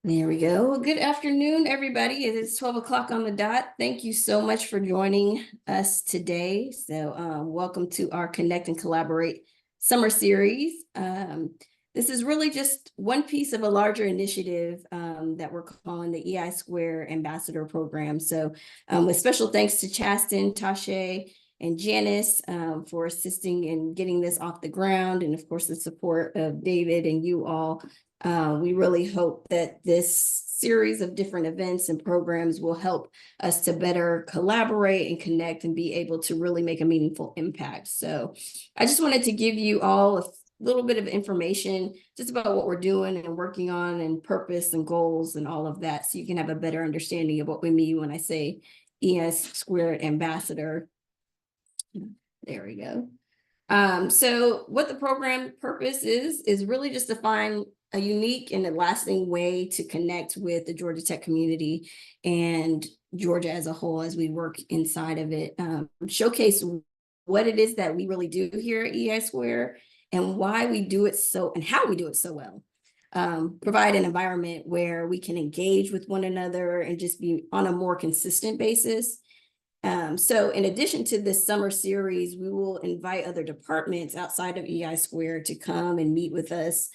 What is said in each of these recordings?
There we go. Well, good afternoon, everybody. It is 12 o'clock on the dot. Thank you so much for joining us today. Welcome to our Connect and Collaborate summer series. This is really just one piece of a larger initiative that we're calling the EI Square Ambassador Program. With special thanks to Chasten, Tasha, and Janice for assisting in getting this off the ground, and of course the support of David and you all. We really hope that this series of different events and programs will help us to better collaborate and connect and be able to really make a meaningful impact. So I just wanted to give you all a little bit of information just about what we're doing and working on and purpose and goals and all of that, so you can have a better understanding of what we mean when I say ES Squared Ambassador. There we go. So what the program purpose is really just to find a unique and a lasting way to connect with the Georgia Tech community and Georgia as a whole as we work inside of it. Showcase what it is that we really do here at EI Square and why we do it so and how we do it so well. Provide an environment where we can engage with one another and just be on a more consistent basis. So in addition to this summer series, we will invite other departments outside of EI Square to come and meet with us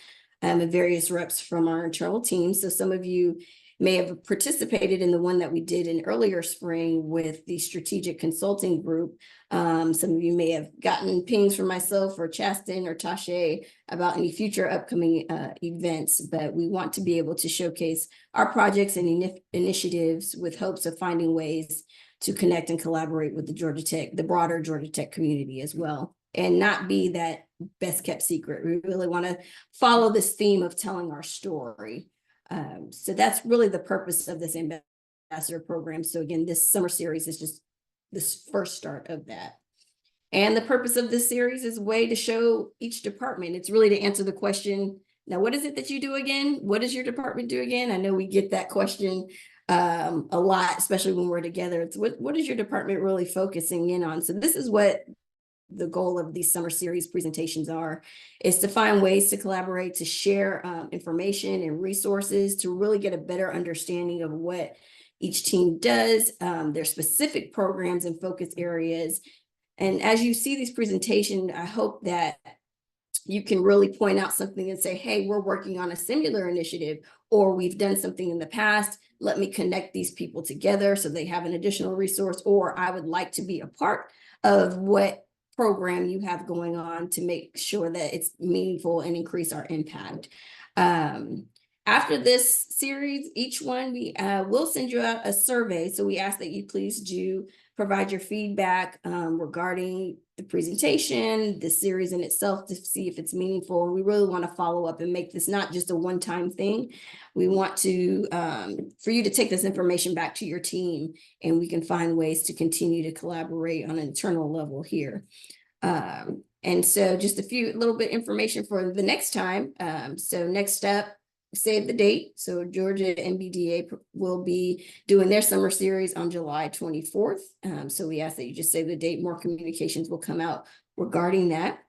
and various reps from our internal team. So some of you may have participated in the one that we did in earlier spring with the strategic consulting group. Some of you may have gotten pings from myself or Chasten or Tasha about any future upcoming events, but we want to be able to showcase our projects and initiatives with hopes of finding ways to connect and collaborate with the broader Georgia Tech community as well, and not be that best kept secret. We really want to follow this theme of telling our story. So that's really the purpose of this ambassador program. So again, this summer series is just this first start of that. And the purpose of this series is a way to show each department. It's really to answer the question, now, what is it that you do again? What does your department do again? I know we get that question a lot, especially when we're together. It's what is your department really focusing in on? So this is what the goal of these summer series presentations is to find ways to collaborate, to share information and resources, to really get a better understanding of what each team does, their specific programs and focus areas. And as you see these presentations, I hope that you can really point out something and say, hey, we're working on a similar initiative, or we've done something in the past. Let me connect these people together so they have an additional resource, or I would like to be a part of what program you have going on to make sure that it's meaningful and increase our impact. After this series, each one we will send you out a survey. So we ask that you please do provide your feedback regarding the presentation, the series in itself, to see if it's meaningful. And we really want to follow up and make this not just a one-time thing. We want to for you to take this information back to your team, and we can find ways to continue to collaborate on an internal level here. And so just a little bit information for the next time. So next up, save the date. So Georgia NBDA will be doing their summer series on July 24th. So we ask that you just save the date. More communications will come out regarding that.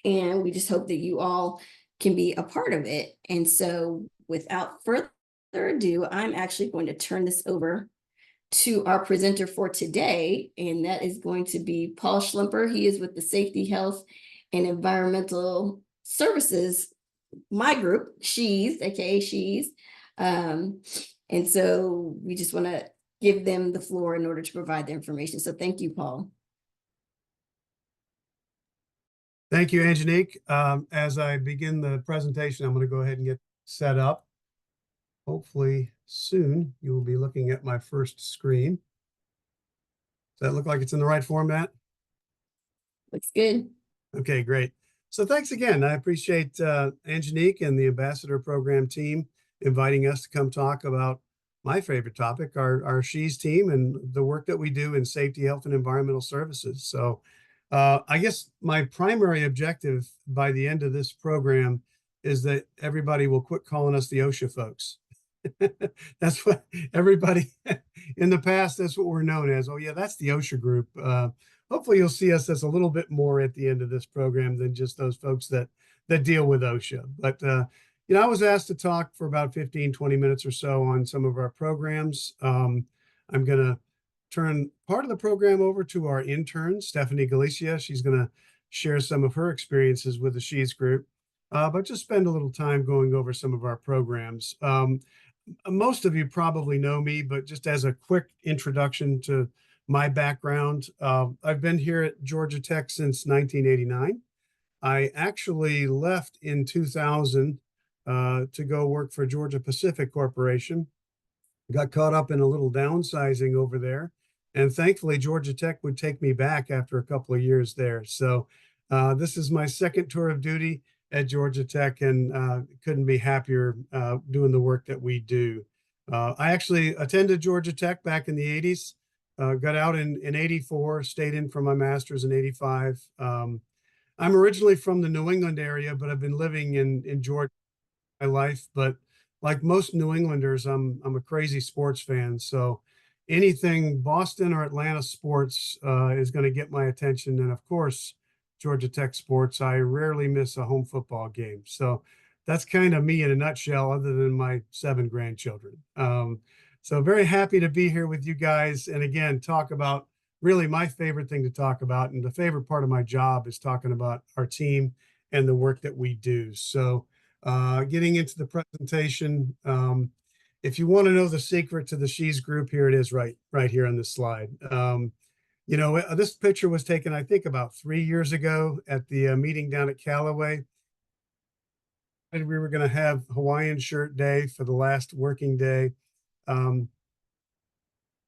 And we just hope that you all can be a part of it. And so without further ado, I'm actually going to turn this over to our presenter for today, and that is going to be Paul Schlemper. He is with the Safety, Health, and Environmental Services, my group, SHES, aka SHES. And so we just want to give them the floor in order to provide the information. So thank you, Paul. Thank you, Angenique. As I begin the presentation, I'm going to go ahead and get set up. Hopefully soon you will be looking at my first screen. Does that look like it's in the right format? Looks good. Okay, great. So thanks again. I appreciate Angenique and the Ambassador Program team inviting us to come talk about my favorite topic, our SHES team, and the work that we do in safety, health, and environmental services. So I guess my primary objective by the end of this program is that everybody will quit calling us the OSHA folks. That's what everybody in the past, that's what we're known as. Oh yeah, that's the OSHA group. Hopefully you'll see us as a little bit more at the end of this program than just those folks that deal with OSHA. But I was asked to talk for about 15, 20 minutes or so on some of our programs. I'm going to turn part of the program over to our intern, Stephanie Galicia. She's going to share some of her experiences with the She's Group, but just spend a little time going over some of our programs. Most of you probably know me, but just as a quick introduction to my background, I've been here at Georgia Tech since 1989. I actually left in 2000 to go work for Georgia Pacific Corporation. Got caught up in a little downsizing over there. And thankfully, Georgia Tech would take me back after a couple of years there. So this is my second tour of duty at Georgia Tech, and couldn't be happier doing the work that we do. I actually attended Georgia Tech back in the 80s, got out in 84, stayed in for my master's in 85. I'm originally from the New England area, but I've been living in Georgia my life. But like most New Englanders, I'm a crazy sports fan. So anything Boston or Atlanta sports is going to get my attention. And of course, Georgia Tech sports. I rarely miss a home football game. So that's kind of me in a nutshell, other than my 7 grandchildren. So very happy to be here with you guys. And again, talk about really my favorite thing to talk about. And the favorite part of my job is talking about our team and the work that we do. So getting into the presentation, if you want to know the secret to the She's Group, here it is right here on this slide. This picture was taken, I think, about 3 years ago at the meeting down at Callaway. And we were going to have Hawaiian shirt day for the last working day.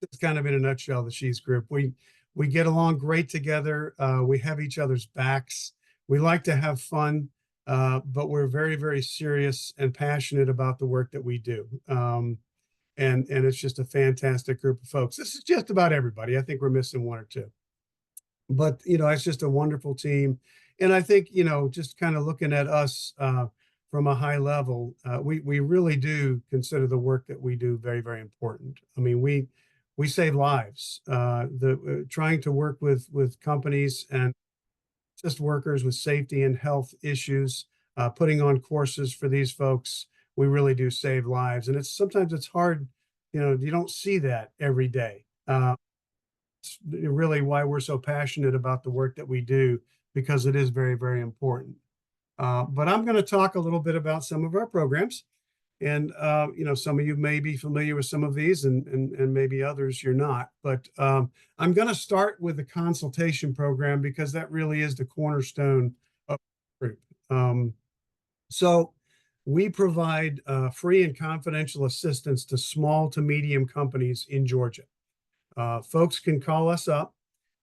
It's kind of in a nutshell, the She's Group. We get along great together. We have each other's backs. We like to have fun, but we're very, very serious and passionate about the work that we do. And it's just a fantastic group of folks. This is just about everybody. I think we're missing 1 or 2. But, it's just a wonderful team. And I think, just kind of looking at us from a high level, we really do consider the work that we do very, very important. I mean, we save lives. Trying to work with companies and just workers with safety and health issues, putting on courses for these folks, we really do save lives. And sometimes it's hard, you don't see that every day. It's really why we're so passionate about the work that we do, because it is very, very important. But I'm going to talk a little bit about some of our programs. And, some of you may be familiar with some of these, and maybe others you're not. But I'm going to start with the consultation program, because that really is the cornerstone of the group. So we provide free and confidential assistance to small to medium companies in Georgia. Folks can call us up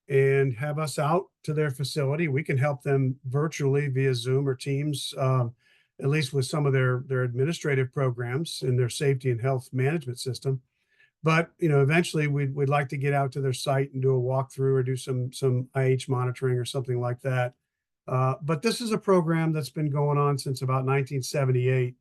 and have us out to their facility. We can help them virtually via Zoom or Teams, at least with some of their administrative programs in their safety and health management system. But eventually we'd like to get out to their site and do a walkthrough or do some IH monitoring or something like that. But this is a program that's been going on since about 1978.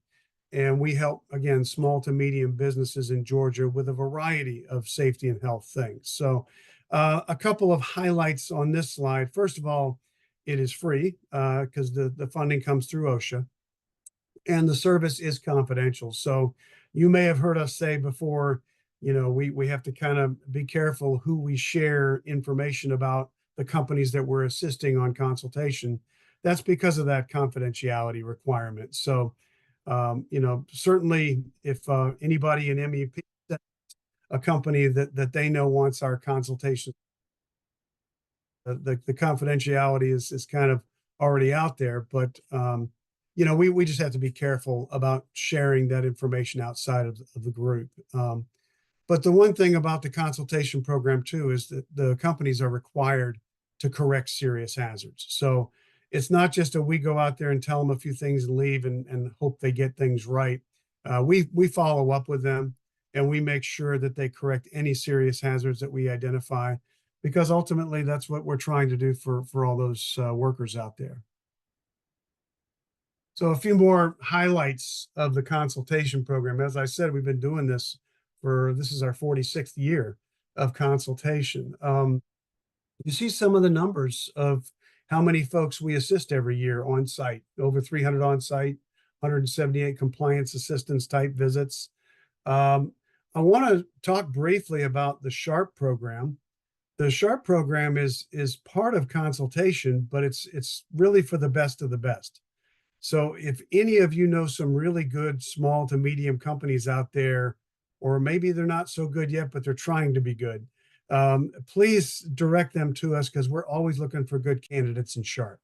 And we help, again, small to medium businesses in Georgia with a variety of safety and health things. So a couple of highlights on this slide. First of all, it is free because the funding comes through OSHA, and the service is confidential. So you may have heard us say before, we have to kind of be careful who we share information about, the companies that we're assisting on consultation. That's because of that confidentiality requirement. So certainly if anybody in MEP, a company that they know wants our consultation, the confidentiality is kind of already out there. But we just have to be careful about sharing that information outside of the group. But the one thing about the consultation program too is that the companies are required to correct serious hazards. So it's not just we go out there and tell them a few things and leave and hope they get things right. We follow up with them, and we make sure that they correct any serious hazards that we identify, because ultimately that's what we're trying to do for all those workers out there. So a few more highlights of the consultation program. As I said, we've been doing this this is our 46th year of consultation. You see some of the numbers of how many folks we assist every year on site, over 300 on site, 178 compliance assistance type visits. I want to talk briefly about the SHARP program. The SHARP program is part of consultation, but it's really for the best of the best. So if any of you know some really good small to medium companies out there, or maybe they're not so good yet, but they're trying to be good, please direct them to us because we're always looking for good candidates in SHARP.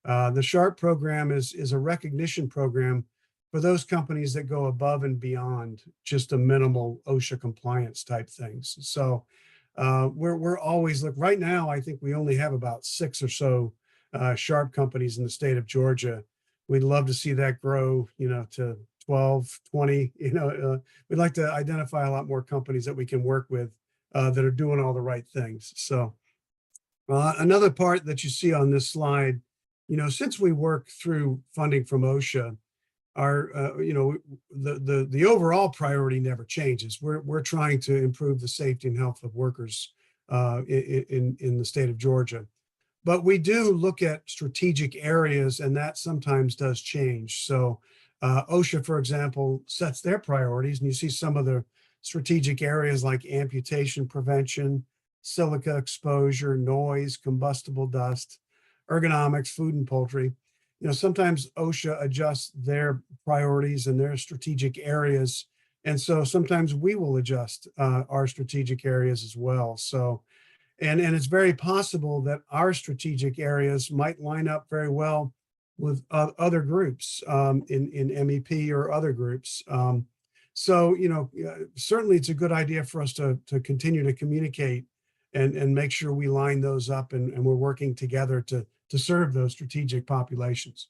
The SHARP program is a recognition program for those companies that go above and beyond just a minimal OSHA compliance type things. So we're always right now. I think we only have about 6 or so SHARP companies in the state of Georgia. We'd love to see that grow, to 12, 20. We'd like to identify a lot more companies that we can work with that are doing all the right things. So another part that you see on this slide, since we work through funding from OSHA, our the overall priority never changes. We're trying to improve the safety and health of workers in the state of Georgia, but we do look at strategic areas, and that sometimes does change. So OSHA, for example, sets their priorities, and you see some of the strategic areas like amputation prevention, silica exposure, noise, combustible dust, ergonomics, food and poultry. Sometimes OSHA adjusts their priorities and their strategic areas. And so sometimes we will adjust our strategic areas as well. So, and it's very possible that our strategic areas might line up very well with other groups in MEP or other groups. So, certainly it's a good idea for us to continue to communicate and make sure we line those up and we're working together to serve those strategic populations.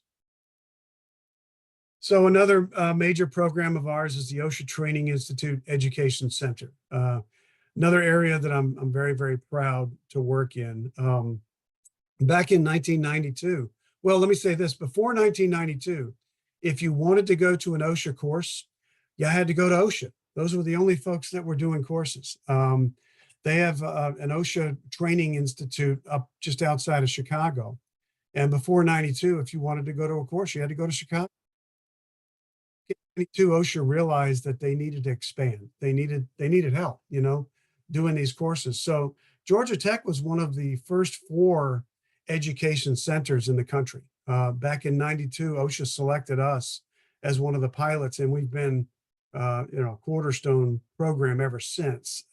So another major program of ours is the OSHA Training Institute Education Center. Another area that I'm very, very proud to work in. Back in 1992, well, let me say this, before 1992, if you wanted to go to an OSHA course, you had to go to OSHA. Those were the only folks that were doing courses. They have an OSHA Training Institute up just outside of Chicago. And before 92, if you wanted to go to a course, you had to go to Chicago. In 92, OSHA realized that they needed to expand. They needed help, doing these courses. So Georgia Tech was one of the first 4 education centers in the country. Back in 92, OSHA selected us as one of the pilots, and we've been cornerstone program ever since.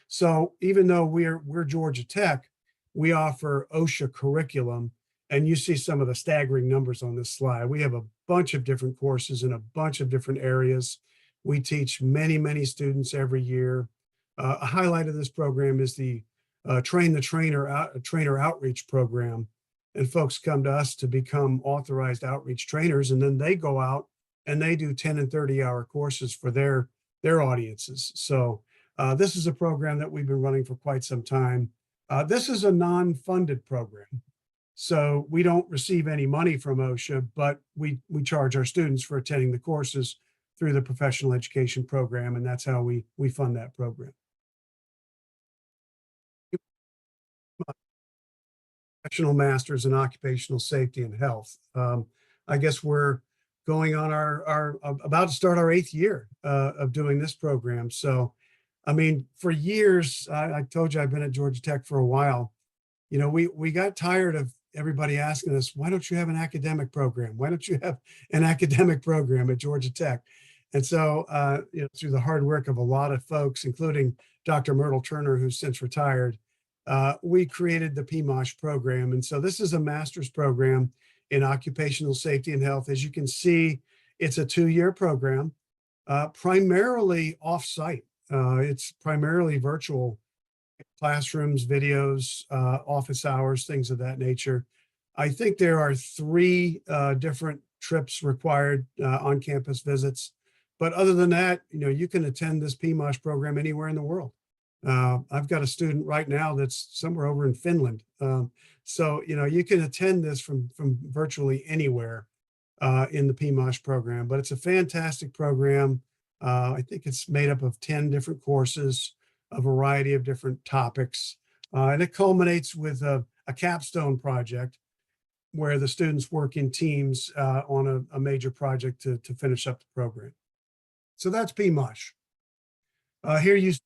So even though we're Georgia Tech, we offer OSHA curriculum. And you see some of the staggering numbers on this slide. We have a bunch of different courses in a bunch of different areas. We teach many, many students every year. A highlight of this program is the Train the Trainer Outreach Program. And folks come to us to become authorized outreach trainers, and then they go out and they do 10 and 30-hour courses for their audiences. So this is a program that we've been running for quite some time. This is a non-funded program. So we don't receive any money from OSHA, but we charge our students for attending the courses through the professional education program, and that's how we fund that program. Professional Masters in Occupational Safety and Health. I guess we're going on our about to start our 8th year of doing this program. So, I mean, for years, I told you I've been at Georgia Tech for a while. We got tired of everybody asking us, why don't you have an academic program? Why don't you have an academic program at Georgia Tech? And so, through the hard work of a lot of folks, including Dr. Myrtle Turner, who's since retired, we created the PMOSH program. And so this is a master's program in occupational safety and health. As you can see, it's a 2-year program, primarily off-site. It's primarily virtual classrooms, videos, office hours, things of that nature. I think there are 3 different trips required on campus visits. But other than that, you can attend this PMOSH program anywhere in the world. I've got a student right now that's somewhere over in Finland. So, you can attend this from virtually anywhere in the PMOSH program, but it's a fantastic program. I think it's made up of 10 different courses, a variety of different topics. And it culminates with a capstone project. where the students work in teams on a major project to finish up the program. So that's PMOSH. Here you see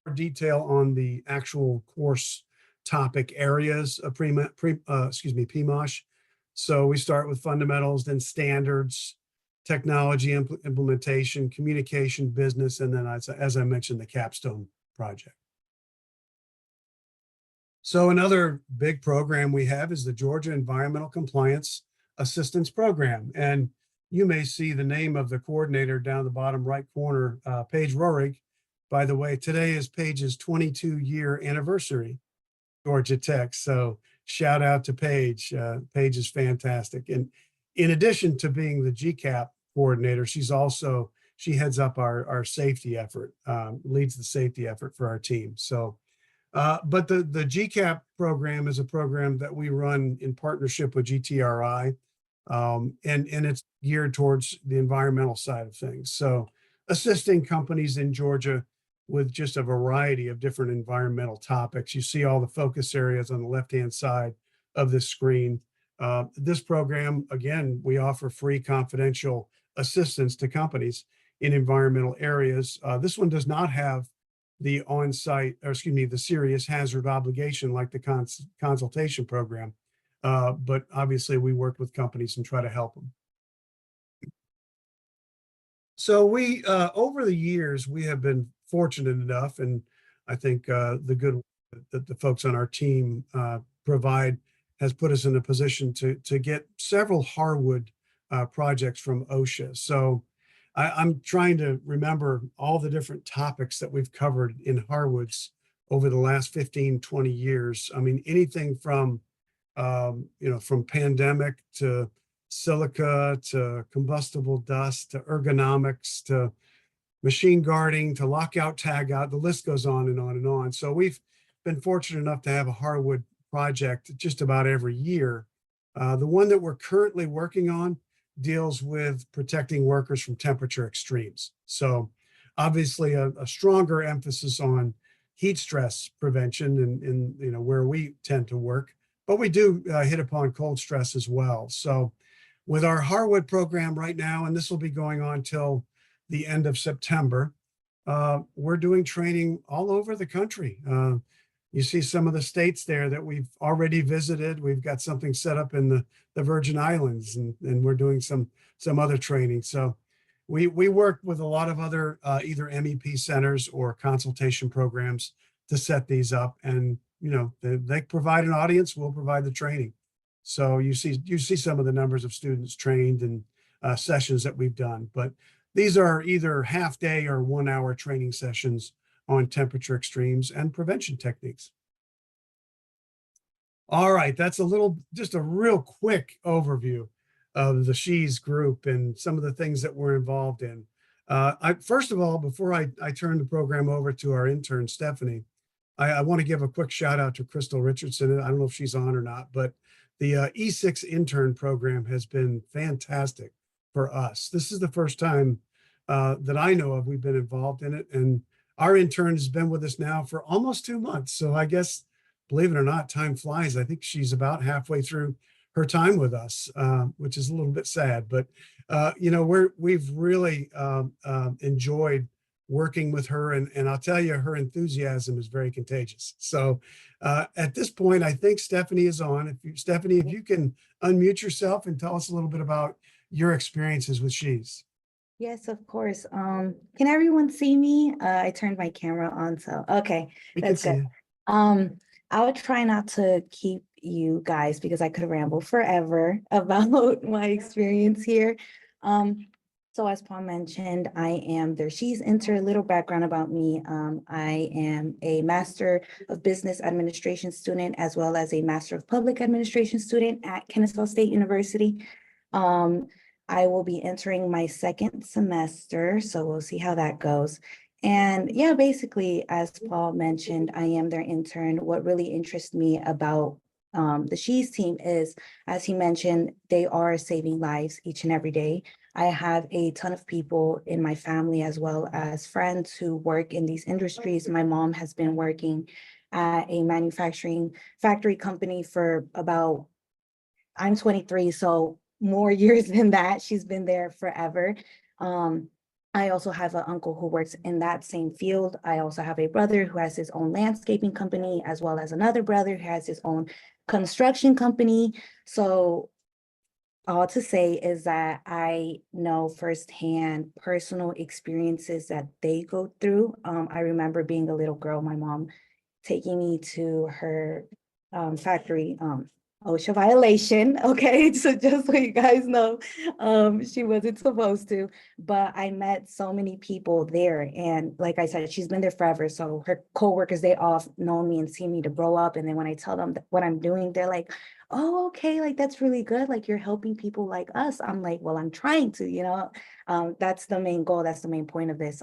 more detail on the actual course topic areas of PMOSH. So we start with fundamentals, then standards, technology implementation, communication, business, and then as I mentioned, the capstone project. So another big program we have is the Georgia Environmental Compliance Assistance Program. And you may see the name of the coordinator down the bottom right corner, Paige Rohrig. By the way, today is Paige's 22-year anniversary, Georgia Tech. So shout out to Paige. Paige is fantastic. And in addition to being the GCAP coordinator, she heads up our safety effort, leads the safety effort for our team. So but the GCAP program is a program that we run in partnership with GTRI, and it's geared towards the environmental side of things. So assisting companies in Georgia with just a variety of different environmental topics. You see all the focus areas on the left-hand side of this screen. This program, again, we offer free confidential assistance to companies in environmental areas. This one does not have the the serious hazard obligation like the consultation program. But obviously we work with companies and try to help them. So we, over the years, we have been fortunate enough, and I think the good that the folks on our team provide has put us in a position to get several Harwood projects from OSHA. So I'm trying to remember all the different topics that we've covered in Harwoods over the last 15, 20 years. I mean, anything from, from pandemic to silica to combustible dust to ergonomics to machine guarding to lockout, tagout, the list goes on and on and on. So we've been fortunate enough to have a Harwood project just about every year. The one that we're currently working on deals with protecting workers from temperature extremes. So obviously a stronger emphasis on heat stress prevention in where we tend to work, but we do hit upon cold stress as well. So with our Harwood program right now, and this will be going on till the end of September, we're doing training all over the country. You see some of the states there that we've already visited. We've got something set up in the Virgin Islands, and we're doing some other training. So we work with a lot of other either MEP centers or consultation programs to set these up. And they provide an audience, we'll provide the training. So you see some of the numbers of students trained and sessions that we've done. But these are either half-day or 1-hour training sessions on temperature extremes and prevention techniques. All right, that's just a real quick overview of the SHES group and some of the things that we're involved in. First of all, before I turn the program over to our intern, Stephanie, I want to give a quick shout out to Crystal Richardson. I don't know if she's on or not, but the E6 intern program has been fantastic for us. This is the first time that I know of we've been involved in it, and our intern has been with us now for almost 2 months. So I guess, believe it or not, time flies. I think she's about halfway through her time with us, which is a little bit sad. But we've really enjoyed working with her, and I'll tell you, her enthusiasm is very contagious. So at this point, I think Stephanie is on. Stephanie, if you can unmute yourself and tell us a little bit about your experiences with SHES. Yes, of course. Can everyone see me? I turned my camera on, so okay, that's good. I would try not to keep you guys because I could ramble forever about my experience here. So as Paul mentioned, I am their SHES intern. A little background about me. I am a Master of Business Administration student, as well as a Master of Public Administration student at Kennesaw State University. I will be entering my second semester, so we'll see how that goes. And yeah, basically, as Paul mentioned, I am their intern. What really interests me about the SHES team is, as he mentioned, they are saving lives each and every day. I have a ton of people in my family as well as friends who work in these industries. My mom has been working at a manufacturing factory company for about I'm 23, so more years than that. She's been there forever. I also have an uncle who works in that same field. I also have a brother who has his own landscaping company, as well as another brother who has his own construction company. So all to say is that I know firsthand personal experiences that they go through. I remember being a little girl, my mom taking me to her factory, OSHA violation. Okay, so just so you guys know, she wasn't supposed to, but I met so many people there. And like I said, she's been there forever. So her coworkers, they all know me and see me to grow up. And then when I tell them what I'm doing, they're like, oh, okay, like that's really good. Like you're helping people like us. I'm like, well, I'm trying to, that's the main goal. That's the main point of this.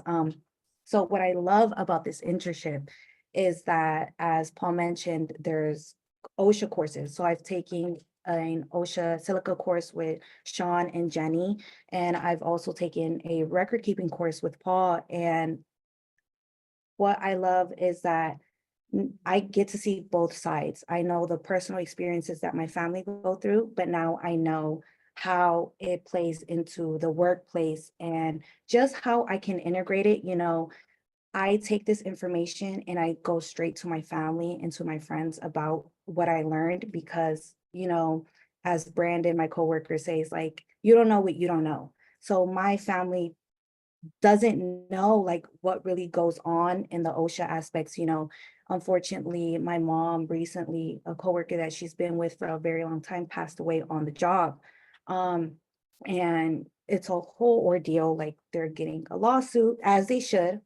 So what I love about this internship is that, as Paul mentioned, there's OSHA courses. So I've taken an OSHA Silica course with Sean and Jenny, and I've also taken a record keeping course with Paul. And what I love is that I get to see both sides. I know the personal experiences that my family go through, but now I know how it plays into the workplace and just how I can integrate it. I take this information and I go straight to my family and to my friends about what I learned because, as Brandon, my coworker, says, like, you don't know what you don't know. So my family doesn't know like what really goes on in the OSHA aspects. Unfortunately, my mom recently, a coworker that she's been with for a very long time, passed away on the job. And it's a whole ordeal. Like they're getting a lawsuit, as they should,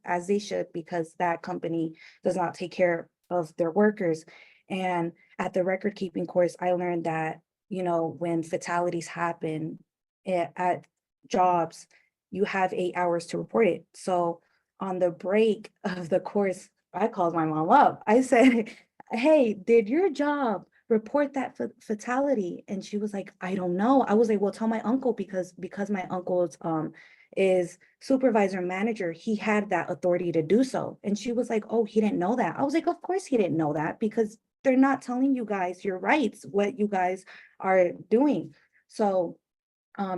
because that company does not take care of their workers. And at the record keeping course, I learned that, when fatalities happen at jobs, you have 8 hours to report it. So on the break of the course, I called my mom up. I said, hey, did your job report that fatality? And she was like, I don't know. I was like, well, tell my uncle, because my uncle's is supervisor manager, he had that authority to do so. And she was like, oh, he didn't know that. I was like, of course he didn't know that, because they're not telling you guys your rights, what you guys are doing. So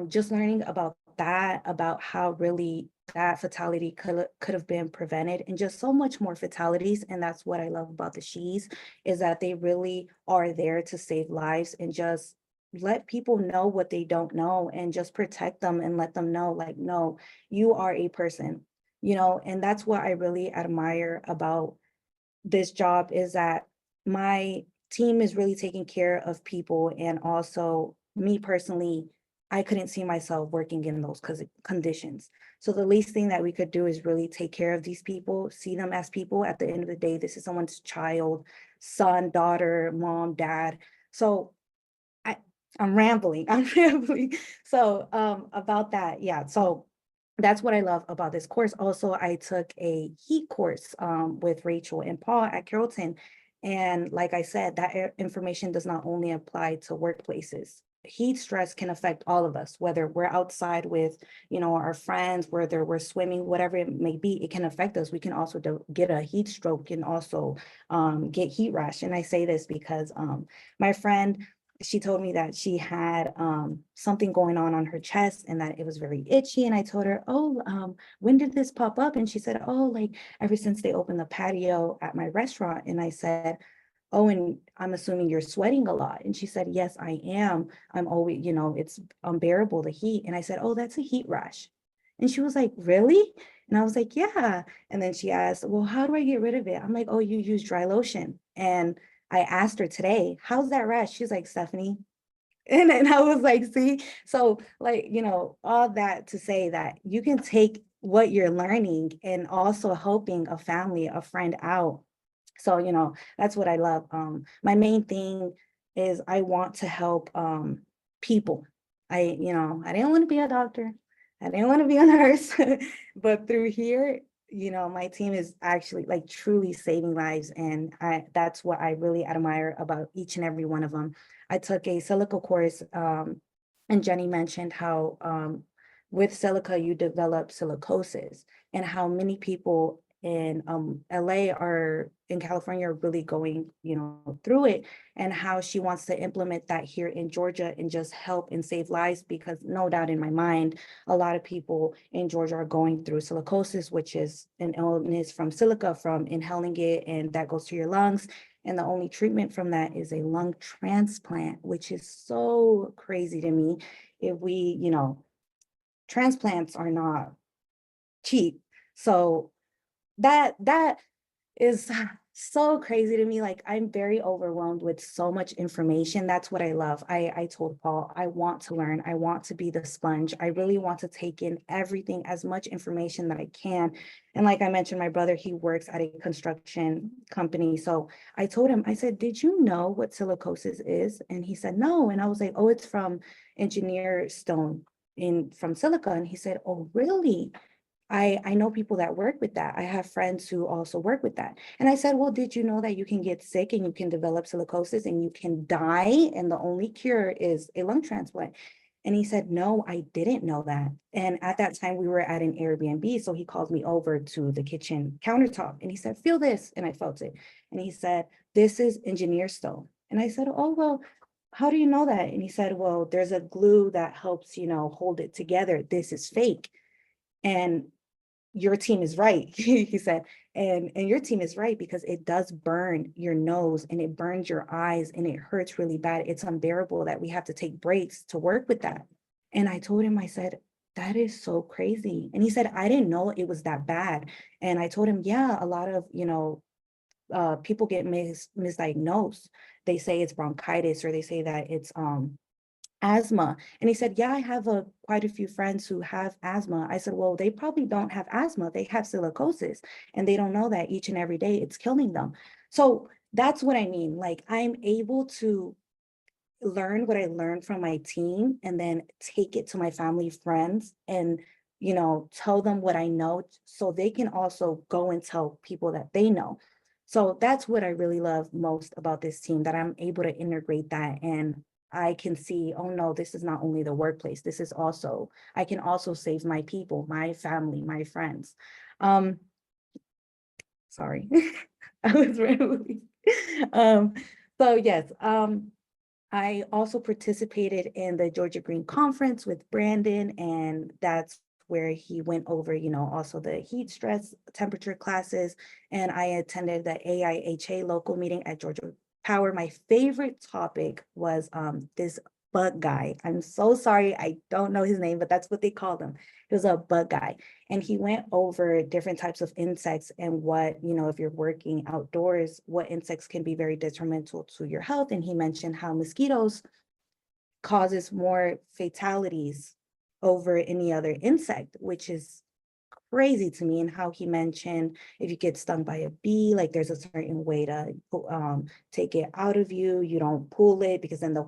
just learning about that, about how really that fatality could have been prevented, and just so much more fatalities. And that's what I love about the She's, is that they really are there to save lives and just let people know what they don't know and just protect them and let them know, like, no, you are a person, and that's what I really admire about this job, is that my team is really taking care of people. And also me personally, I couldn't see myself working in those conditions. So the least thing that we could do is really take care of these people, see them as people. At the end of the day, this is someone's child, son, daughter, mom, dad. So I'm rambling. So about that, yeah. So that's what I love about this course. Also, I took a heat course with Rachel and Paul at Carrollton. And like I said, that information does not only apply to workplaces. Heat stress can affect all of us, whether we're outside with, our friends, whether we're swimming, whatever it may be, it can affect us. We can also get a heat stroke and also get heat rash. And I say this because my friend, she told me that she had something going on her chest and that it was very itchy. And I told her, oh, when did this pop up? And she said, oh, like ever since they opened the patio at my restaurant. And I said, oh, and I'm assuming you're sweating a lot. And she said, yes, I am. I'm always, it's unbearable, the heat. And I said, oh, that's a heat rash. And she was like, really? And I was like, yeah. And then she asked, well, how do I get rid of it? I'm like, oh, you use dry lotion. And I asked her today, how's that rash? She's like, Stephanie. And then I was like, see, so like, all that to say that you can take what you're learning and also helping a family, a friend out. So, that's what I love. My main thing is I want to help people. I didn't want to be a doctor. I didn't want to be a nurse, but through here, my team is actually like truly saving lives. And that's what I really admire about each and every one of them. I took a silica course, and Jenny mentioned how with silica, you develop silicosis, and how many people in LA in California are really going, through it, and how she wants to implement that here in Georgia and just help and save lives, because no doubt in my mind, a lot of people in Georgia are going through silicosis, which is an illness from silica, from inhaling it, and that goes to your lungs. And the only treatment from that is a lung transplant, which is so crazy to me. If we, transplants are not cheap. So that is so crazy to me. Like, I'm very overwhelmed with so much information. That's what I love. I told Paul, I want to learn. I want to be the sponge. I really want to take in everything, as much information that I can. And like I mentioned, my brother, he works at a construction company. So I told him, I said, did you know what silicosis is? And he said, no. And I was like, oh, it's from engineer stone from silica. And he said, oh, really? I know people that work with that. I have friends who also work with that. And I said, well, did you know that you can get sick and you can develop silicosis and you can die, and the only cure is a lung transplant? And he said, no, I didn't know that. And at that time we were at an Airbnb. So he called me over to the kitchen countertop and he said, feel this. And I felt it. And he said, this is engineer stone. And I said, oh, well, how do you know that? And he said, well, there's a glue that helps, hold it together. This is fake. And your team is right, he said, and your team is right, because it does burn your nose and it burns your eyes and it hurts really bad. It's unbearable that we have to take breaks to work with that. And I told him, I said, that is so crazy. And he said, I didn't know it was that bad. And I told him, yeah, a lot of, people get misdiagnosed. They say it's bronchitis, or they say that it's asthma. And he said, yeah, I have quite a few friends who have asthma. I said, well, they probably don't have asthma. They have silicosis, and they don't know that each and every day it's killing them. So that's what I mean. Like, I'm able to learn what I learned from my team and then take it to my family, friends, and, tell them what I know, so they can also go and tell people that they know. So that's what I really love most about this team, that I'm able to integrate that, and I can see, oh no, this is not only the workplace, this is also, I can also save my people, my family, my friends. Sorry, I was rambling. So yes, I also participated in the Georgia Green Conference with Brandon, and that's where he went over, also the heat stress temperature classes. And I attended the AIHA local meeting at Georgia Power. My favorite topic was this bug guy. I'm so sorry, I don't know his name, but that's what they called him. He was a bug guy. And he went over different types of insects and what, if you're working outdoors, what insects can be very detrimental to your health. And he mentioned how mosquitoes causes more fatalities over any other insect, which is crazy to me. And how he mentioned, if you get stung by a bee, like, there's a certain way to take it out of you. You don't pull it, because then the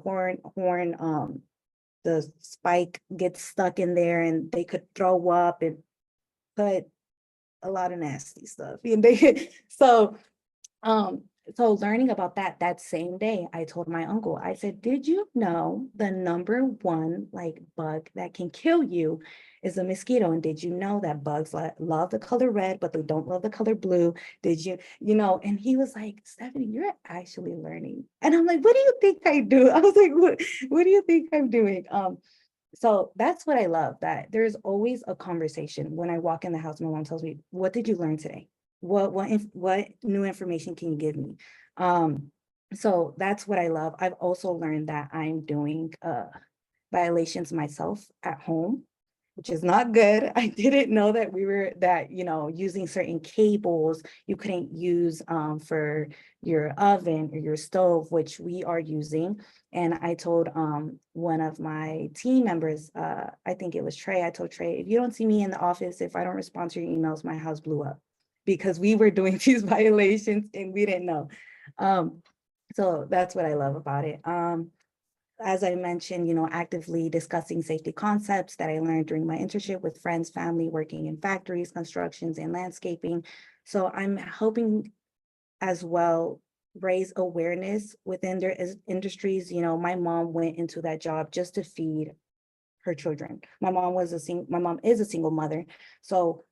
the spike gets stuck in there and they could throw up and put a lot of nasty stuff. And so learning about that same day, I told my uncle, I said, did you know the number one bug that can kill you is a mosquito? And did you know that bugs love the color red, but they don't love the color blue? Did you, and he was like, Stephanie, you're actually learning. And I'm like, what do you think I do? I was like, what do you think I'm doing? So that's what I love, that there's always a conversation. When I walk in the house, my mom tells me, what did you learn today? What new information can you give me? So that's what I love. I've also learned that I'm doing violations myself at home, which is not good. I didn't know that using certain cables you couldn't use for your oven or your stove, which we are using. And I told one of my team members, I think it was Trey, I told Trey, if you don't see me in the office, if I don't respond to your emails, my house blew up, because we were doing these violations and we didn't know. So that's what I love about it. As I mentioned, actively discussing safety concepts that I learned during my internship with friends, family, working in factories, constructions, and landscaping. So I'm helping as well raise awareness within their industries. My mom went into that job just to feed her children. My mom is a single mother. So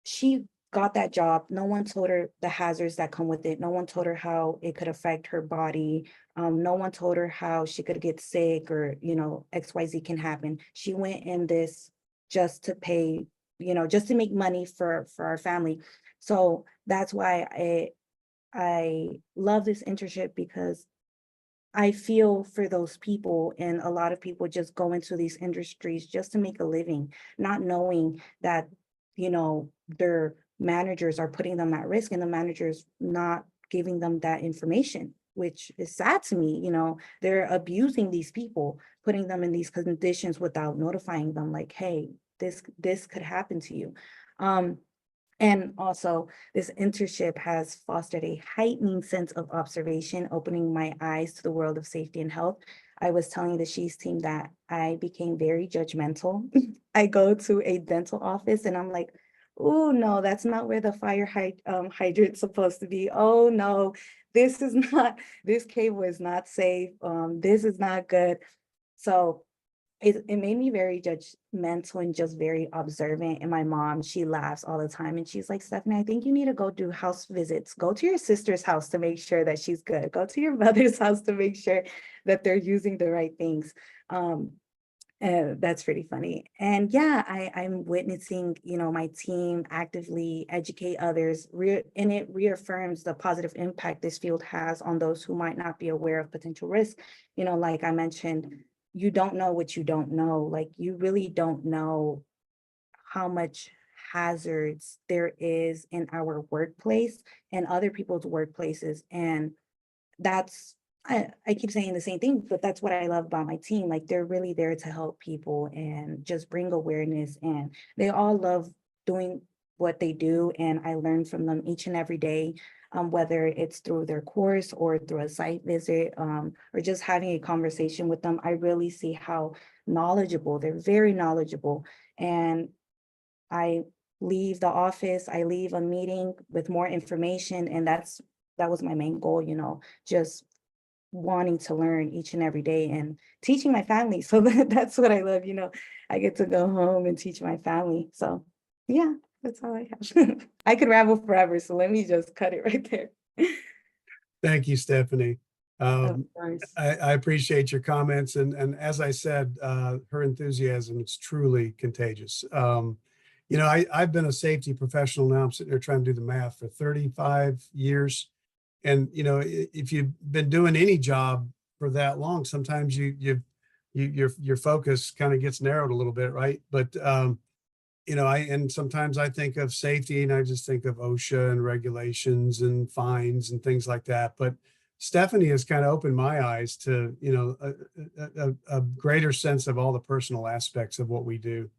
she got that job. No one told her the hazards that come with it. No one told her how it could affect her body. No one told her how she could get sick or, XYZ can happen. She went in this just to pay, just to make money for our family. So that's why I love this internship, because I feel for those people, and a lot of people just go into these industries just to make a living, not knowing that, their managers are putting them at risk and the managers not giving them that information, which is sad to me. They're abusing these people, putting them in these conditions without notifying them, like, hey, this could happen to you. And also, this internship has fostered a heightening sense of observation, opening my eyes to the world of safety and health. I was telling the She's team that I became very judgmental. I go to a dental office and I'm like, oh no, that's not where the fire hydrant's supposed to be. Oh no, this cable is not safe. This is not good. So it made me very judgmental and just very observant. And my mom, she laughs all the time and she's like, Stephanie, I think you need to go do house visits. Go to your sister's house to make sure that she's good. Go to your mother's house to make sure that they're using the right things. That's pretty funny. And yeah, I'm witnessing, my team actively educate others, and it reaffirms the positive impact this field has on those who might not be aware of potential risks. Like I mentioned, you don't know what you don't know. Like, you really don't know how much hazards there is in our workplace and other people's workplaces. And that's, I keep saying the same thing, but that's what I love about my team. Like, they're really there to help people and just bring awareness, and they all love doing what they do. And I learn from them each and every day, whether it's through their course or through a site visit, or just having a conversation with them. I really see how knowledgeable, they're very knowledgeable. And I leave the office, I leave a meeting with more information, and that was my main goal, just wanting to learn each and every day and teaching my family. So that's what I love. I get to go home and teach my family. So yeah, that's all I have. I could ramble forever, so let me just cut it right there. Thank you, Stephanie. Of course. I appreciate your comments, and as I said, her enthusiasm is truly contagious. I've been a safety professional now. I'm sitting there trying to do the math for 35 years. And, if you've been doing any job for that long, sometimes your focus kind of gets narrowed a little bit, right? But, and sometimes I think of safety and I just think of OSHA and regulations and fines and things like that. But Stephanie has kind of opened my eyes to, a greater sense of all the personal aspects of what we do.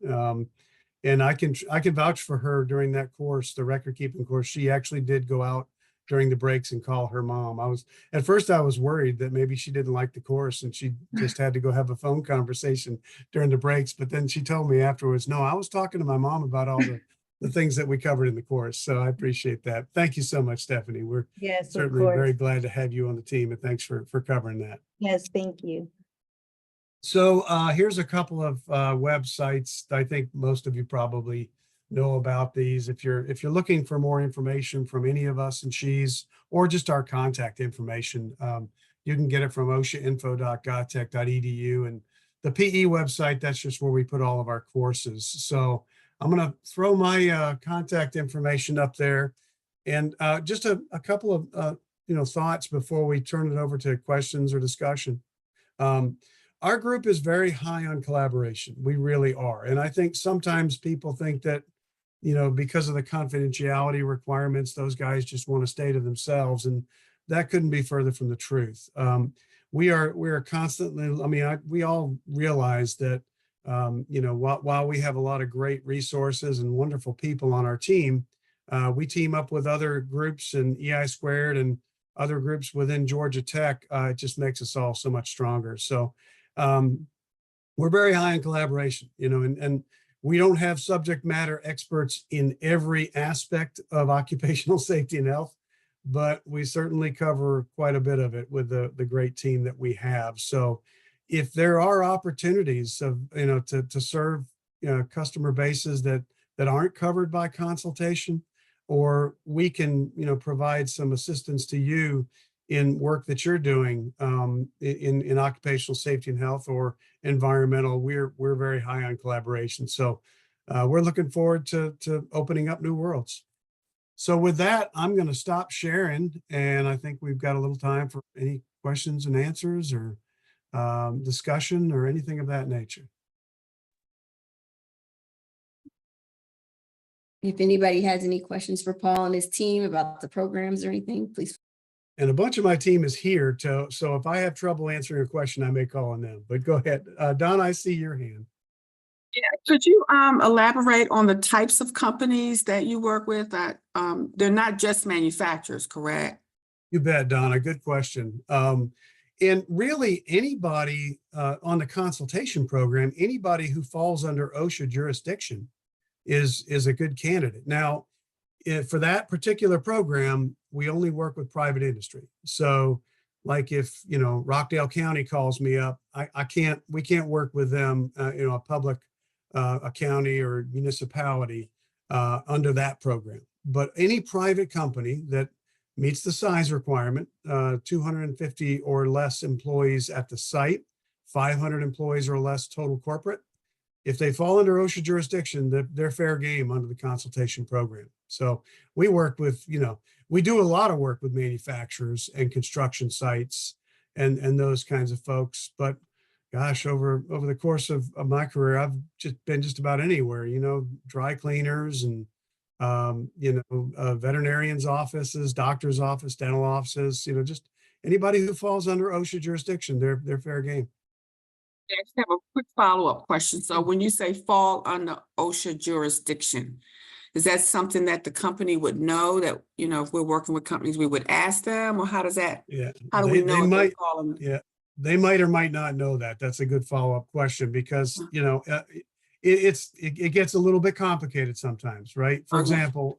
And I can vouch for her during that course, the record keeping course. She actually did go out during the breaks and call her mom. At first I was worried that maybe she didn't like the course and she just had to go have a phone conversation during the breaks. But then she told me afterwards, no, I was talking to my mom about all the things that we covered in the course. So I appreciate that. Thank you so much, Stephanie. We're Yes, certainly very glad to have you on the team, and thanks for covering that. Yes, thank you. So here's a couple of websites. I think most of you probably know about these. If you're looking for more information from any of us and She's, or just our contact information, you can get it from oshainfo.gotech.edu, and the PE website, that's just where we put all of our courses. So I'm going to throw my contact information up there, and just a couple of thoughts before we turn it over to questions or discussion. Our group is very high on collaboration. We really are. And I think sometimes people think that, because of the confidentiality requirements, those guys just want to stay to themselves. And that couldn't be further from the truth. We are constantly, we all realize that, while we have a lot of great resources and wonderful people on our team, we team up with other groups and EI Squared and other groups within Georgia Tech. It just makes us all so much stronger. So we're very high in collaboration, and we don't have subject matter experts in every aspect of occupational safety and health, but we certainly cover quite a bit of it with the great team that we have. So if there are opportunities of, to serve, customer bases that aren't covered by consultation, or we can, provide some assistance to you in work that you're doing in occupational safety and health or environmental. We're very high on collaboration. So we're looking forward to opening up new worlds. So with that, I'm going to stop sharing, and I think we've got a little time for any questions and answers or discussion or anything of that nature. If anybody has any questions for Paul and his team about the programs or anything, please. And a bunch of my team is here so if I have trouble answering a question, I may call on them, but go ahead. Don, I see your hand. Yeah, could you elaborate on the types of companies that you work with? That they're not just manufacturers, correct? You bet, Donna. Good question. And really anybody on the consultation program, anybody who falls under OSHA jurisdiction is a good candidate. Now, for that particular program, we only work with private industry. So like if, Rockdale County calls me up, we can't work with them, a public, a county or municipality under that program. But any private company that meets the size requirement, 250 or less employees at the site, 500 employees or less total corporate, if they fall under OSHA jurisdiction, they're fair game under the consultation program. So we work with, we do a lot of work with manufacturers and construction sites and those kinds of folks. But gosh, over the course of my career, I've just been just about anywhere, dry cleaners and, veterinarians' offices, doctor's office, dental offices, just anybody who falls under OSHA jurisdiction, they're fair game. I just have a quick follow-up question. So when you say fall under OSHA jurisdiction, is that something that the company would know that, if we're working with companies, we would ask them, or how does that? Yeah. How do we know? They if might, they fall under- yeah, they might or might not know that. That's a good follow-up question because, it gets a little bit complicated sometimes, right? For example,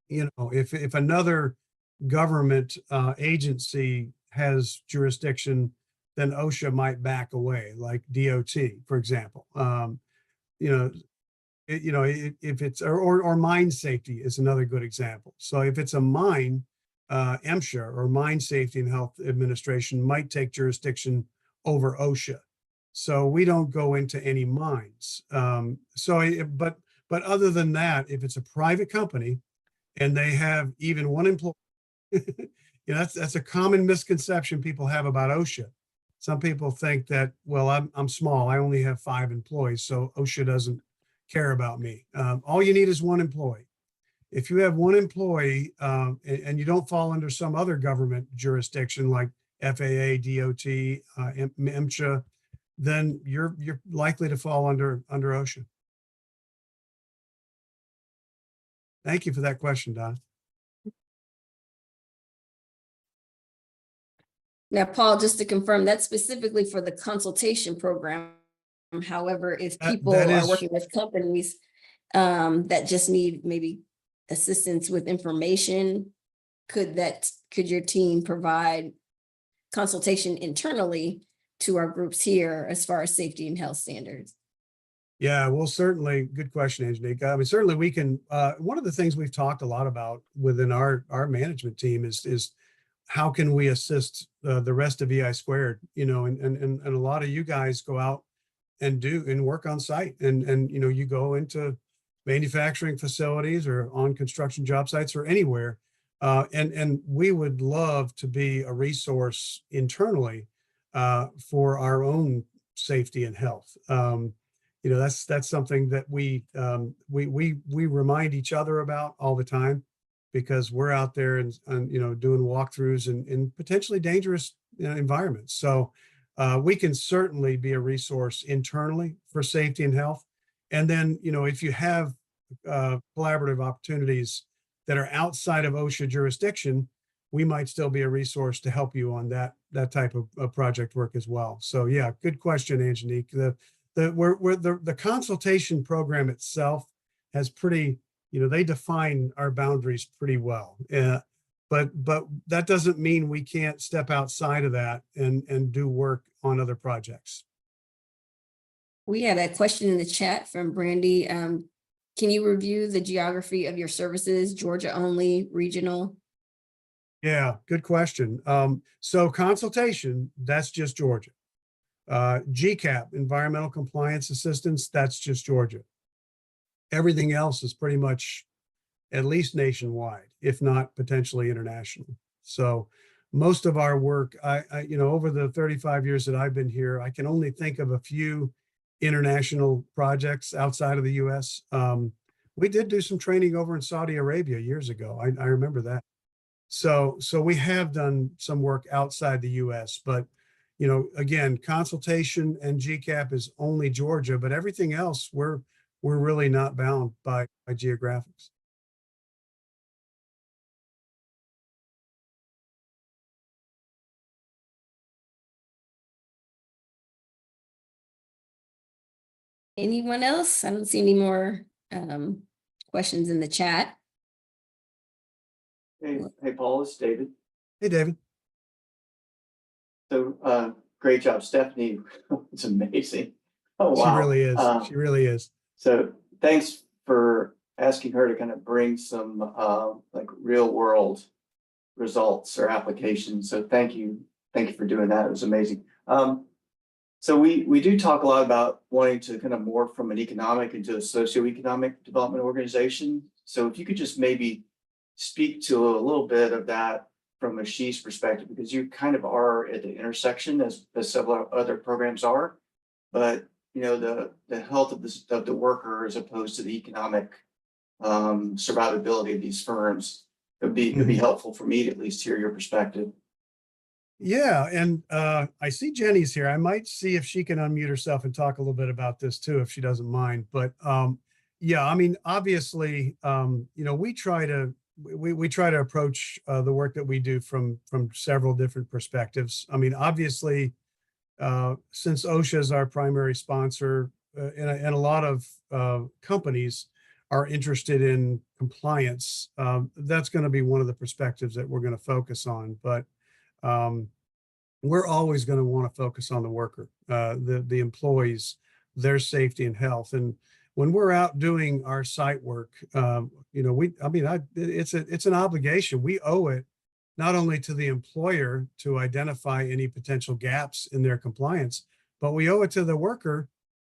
if another government agency has jurisdiction, then OSHA might back away, like DOT, for example. If it's or mine safety is another good example. So if it's a mine, MSHA or Mine Safety and Health Administration might take jurisdiction over OSHA. So we don't go into any mines. But other than that, if it's a private company and they have even one employee, that's a common misconception people have about OSHA. Some people think that, well, I'm small, I only have 5 employees, so OSHA doesn't care about me. All you need is one employee. If you have one employee and you don't fall under some other government jurisdiction like FAA, DOT, MSHA, then you're likely to fall under OSHA. Thank you for that question, Don. Now, Paul, just to confirm, that's specifically for the consultation program. However, if people are working with companies that just need maybe assistance with information, could your team provide consultation internally to our groups here as far as safety and health standards? Yeah, well, certainly. Good question, Angelique. I mean, certainly we can. One of the things we've talked a lot about within our management team is how can we assist the rest of EI Squared, and a lot of you guys go out and work on site and you go into manufacturing facilities or on construction job sites or anywhere. And we would love to be a resource internally for our own safety and health. That's something that we remind each other about all the time, because we're out there and doing walkthroughs in potentially dangerous environments. So we can certainly be a resource internally for safety and health. And then, if you have collaborative opportunities that are outside of OSHA jurisdiction, we might still be a resource to help you on that type of project work as well. So yeah, good question, Angelique. The consultation program itself has pretty, they define our boundaries pretty well. But that doesn't mean we can't step outside of that and do work on other projects. We had a question in the chat from Brandy. Can you review the geography of your services, Georgia only, regional? Yeah, good question. So consultation, that's just Georgia. GCAP, environmental compliance assistance, that's just Georgia. Everything else is pretty much at least nationwide, if not potentially international. So most of our work, over the 35 years that I've been here, I can only think of a few international projects outside of the US. We did do some training over in Saudi Arabia years ago. I remember that. So we have done some work outside the US, but again, consultation and GCAP is only Georgia, but everything else we're really not bound by geographics. Anyone else? I don't see any more questions in the chat. Hey, Paul, it's David. Hey, David. So, great job, Stephanie. It's amazing. Oh, She wow. really is. She really is. So thanks for asking her to kind of bring some, like real world results or applications. So thank you. Thank you for doing that. It was amazing. So we do talk a lot about wanting to kind of morph from an economic into a socioeconomic development organization. So if you could just maybe speak to a little bit of that from a SHE's perspective, because you kind of are at the intersection as several other programs are, but the health of the worker as opposed to the economic survivability of these firms could be helpful for me to at least hear your perspective. Yeah, and I see Jenny's here. I might see if she can unmute herself and talk a little bit about this too, if she doesn't mind. But yeah, I mean, obviously, we try to approach the work that we do from several different perspectives. I mean, obviously, since OSHA is our primary sponsor, and a lot of companies are interested in compliance, that's going to be one of the perspectives that we're going to focus on. But we're always going to want to focus on the worker, the employees, their safety and health. And when we're out doing our site work, it's an obligation. We owe it not only to the employer to identify any potential gaps in their compliance, but we owe it to the worker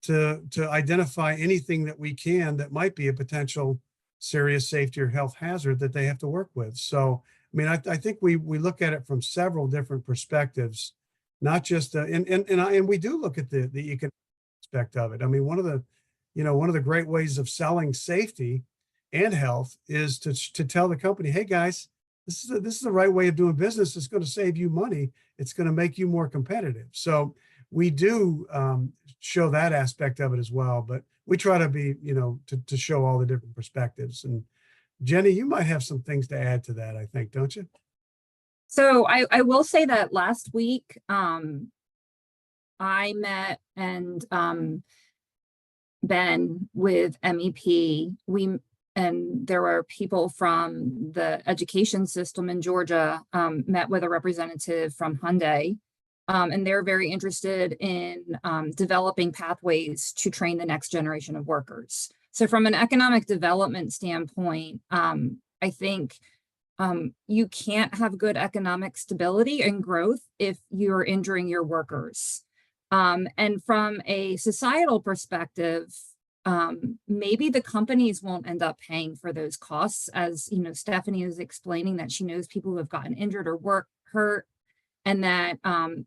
to identify anything that we can that might be a potential serious safety or health hazard that they have to work with. So, I mean, I think we look at it from several different perspectives, not just and we do look at the economic aspect of it. I mean, one of the great ways of selling safety and health is to tell the company, hey guys, this is the right way of doing business. It's going to save you money. It's going to make you more competitive. So we do show that aspect of it as well, but we try to be, to show all the different perspectives. And Jenny, you might have some things to add to that, I think, don't you? So I will say that last week, I met and been with MEP. And there were people from the education system in Georgia, met with a representative from Hyundai. And they're very interested in developing pathways to train the next generation of workers. So from an economic development standpoint, I think you can't have good economic stability and growth if you're injuring your workers. And from a societal perspective, maybe the companies won't end up paying for those costs, as Stephanie is explaining that she knows people who have gotten injured or hurt, and that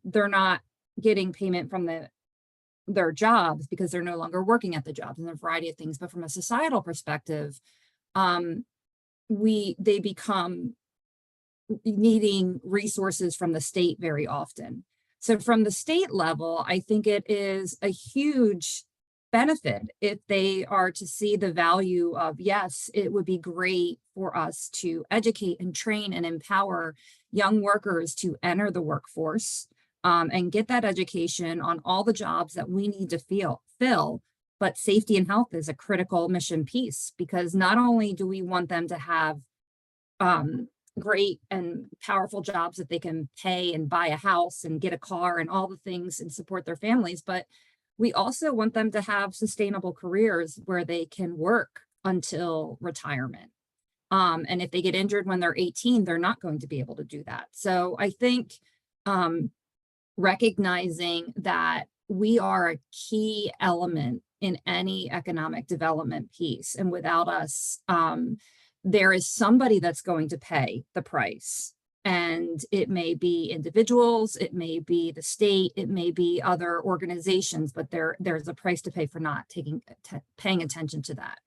they're not getting payment from their jobs because they're no longer working at the jobs, and a variety of things. But from a societal perspective, they become needing resources from the state very often. So from the state level, I think it is a huge benefit if they are to see the value of, yes, it would be great for us to educate and train and empower young workers to enter the workforce and get that education on all the jobs that we need to fill. But safety and health is a critical mission piece, because not only do we want them to have great and powerful jobs that they can pay and buy a house and get a car and all the things and support their families, but we also want them to have sustainable careers where they can work until retirement. And if they get injured when they're 18, they're not going to be able to do that. So I think recognizing that we are a key element in any economic development piece, and without us, there is somebody that's going to pay the price. And it may be individuals, it may be the state, it may be other organizations, but there's a price to pay for not paying attention to that.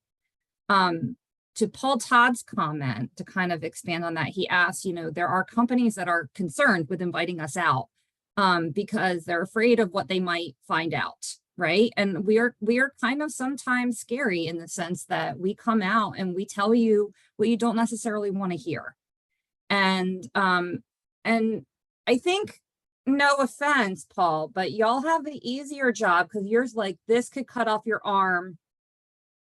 To Paul Todd's comment, to kind of expand on that, he asked, there are companies that are concerned with inviting us out because they're afraid of what they might find out, right? And we are kind of sometimes scary in the sense that we come out and we tell you what you don't necessarily want to hear. And I think, no offense, Paul, but y'all have the easier job because yours like this could cut off your arm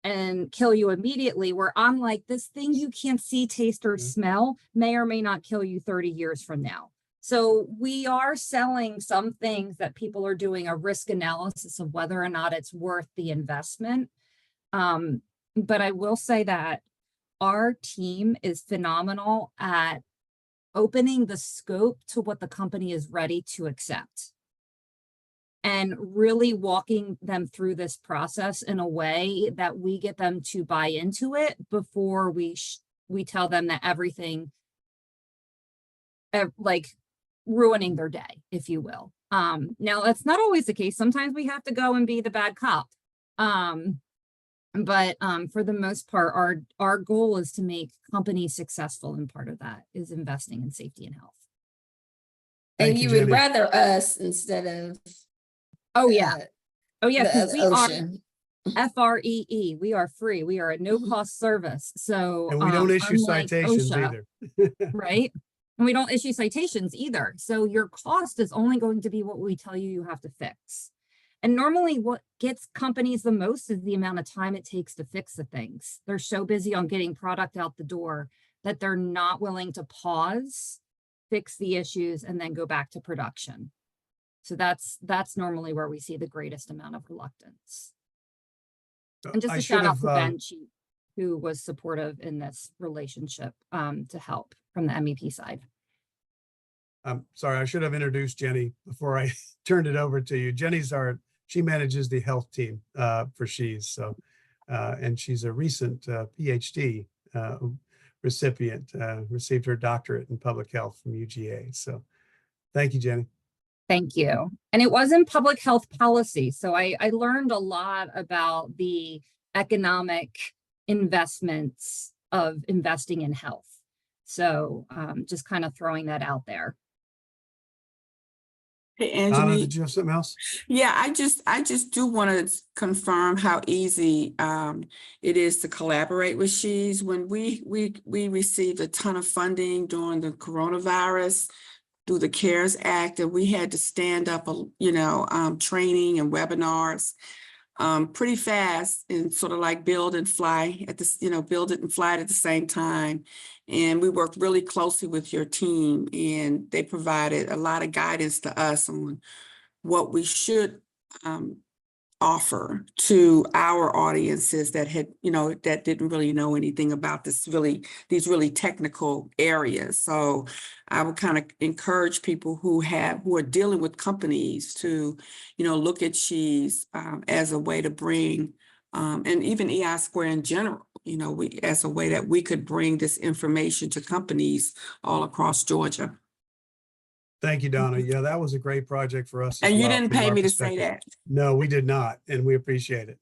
and kill you immediately, where I'm like, this thing you can't see, taste, or smell may or may not kill you 30 years from now. So we are selling some things that people are doing a risk analysis of whether or not it's worth the investment. But I will say that our team is phenomenal at opening the scope to what the company is ready to accept, and really walking them through this process in a way that we get them to buy into it before we tell them that everything, like ruining their day, if you will. Now that's not always the case. Sometimes we have to go and be the bad cop. But for the most part, our goal is to make companies successful, and part of that is investing in safety and health. And Thank you you, would Jenny. rather us instead of Oh yeah. Oh yeah, because the we are ocean. FREE. We are free. We are a no-cost service. So And we don't issue unlike citations OSHA, either. right? And we don't issue citations either. So your cost is only going to be what we tell you have to fix. And normally what gets companies the most is the amount of time it takes to fix the things. They're so busy on getting product out the door that they're not willing to pause, fix the issues, and then go back to production. So that's normally where we see the greatest amount of reluctance. And just I a should shout out have, to Ben Cheap, who was supportive in this relationship to help from the MEP side. I'm sorry, I should have introduced Jenny before I turned it over to you. She manages the health team for She's. So, and she's a recent PhD recipient, received her doctorate in public health from UGA. So thank you, Jenny. Thank you. And it was in public health policy. So I learned a lot about the economic investments of investing in health. So just kind of throwing that out there. Hey, Donna, Anjani. did you have something else? Yeah, I just do want to confirm how easy it is to collaborate with She's. When we received a ton of funding during the coronavirus through the CARES Act, and we had to stand up, training and webinars pretty fast, and sort of like build and fly at this, build it and fly it at the same time. And we worked really closely with your team, and they provided a lot of guidance to us on what we should offer to our audiences that had, that didn't really know anything about these really technical areas. So I would kind of encourage people who are dealing with companies to, look at She's as a way to bring, and even EI Square in general, as a way that we could bring this information to companies all across Georgia. Thank you, Donna. Yeah, that was a great project for us. as And you well, didn't from pay our me to say perspective. that. No, we did not, and we appreciate it.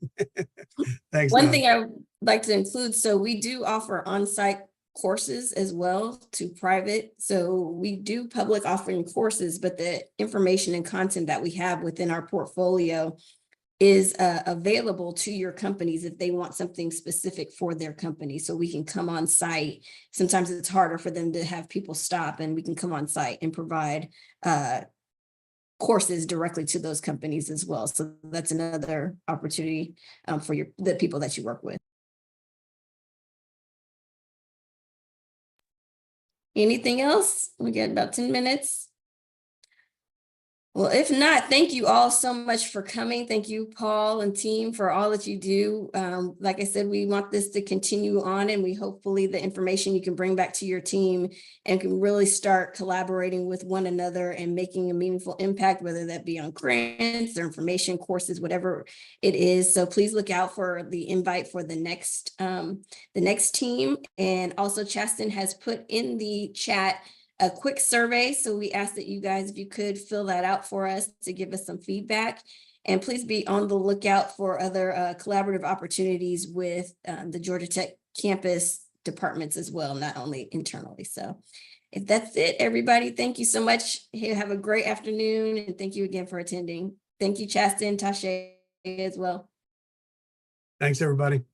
Thanks, One Donna. thing I would like to include, so we do offer on-site courses as well to private. So we do public offering courses, but the information and content that we have within our portfolio is available to your companies if they want something specific for their company. So we can come on site. Sometimes it's harder for them to have people stop, and we can come on site and provide courses directly to those companies as well. So that's another opportunity for the people that you work with. Anything else? We got about 10 minutes. Well, if not, thank you all so much for coming. Thank you, Paul and team, for all that you do. Like I said, we want this to continue on, and we hopefully the information you can bring back to your team and can really start collaborating with one another and making a meaningful impact, whether that be on grants or information courses, whatever it is. So please look out for the invite for the next team. And also Chasten has put in the chat a quick survey. So we ask that you guys, if you could fill that out for us to give us some feedback. And please be on the lookout for other collaborative opportunities with the Georgia Tech campus departments as well, not only internally. So if that's it, everybody, thank you so much. Hey, have a great afternoon. And thank you again for attending. Thank you, Chasten, Tasha as well. Thanks, everybody.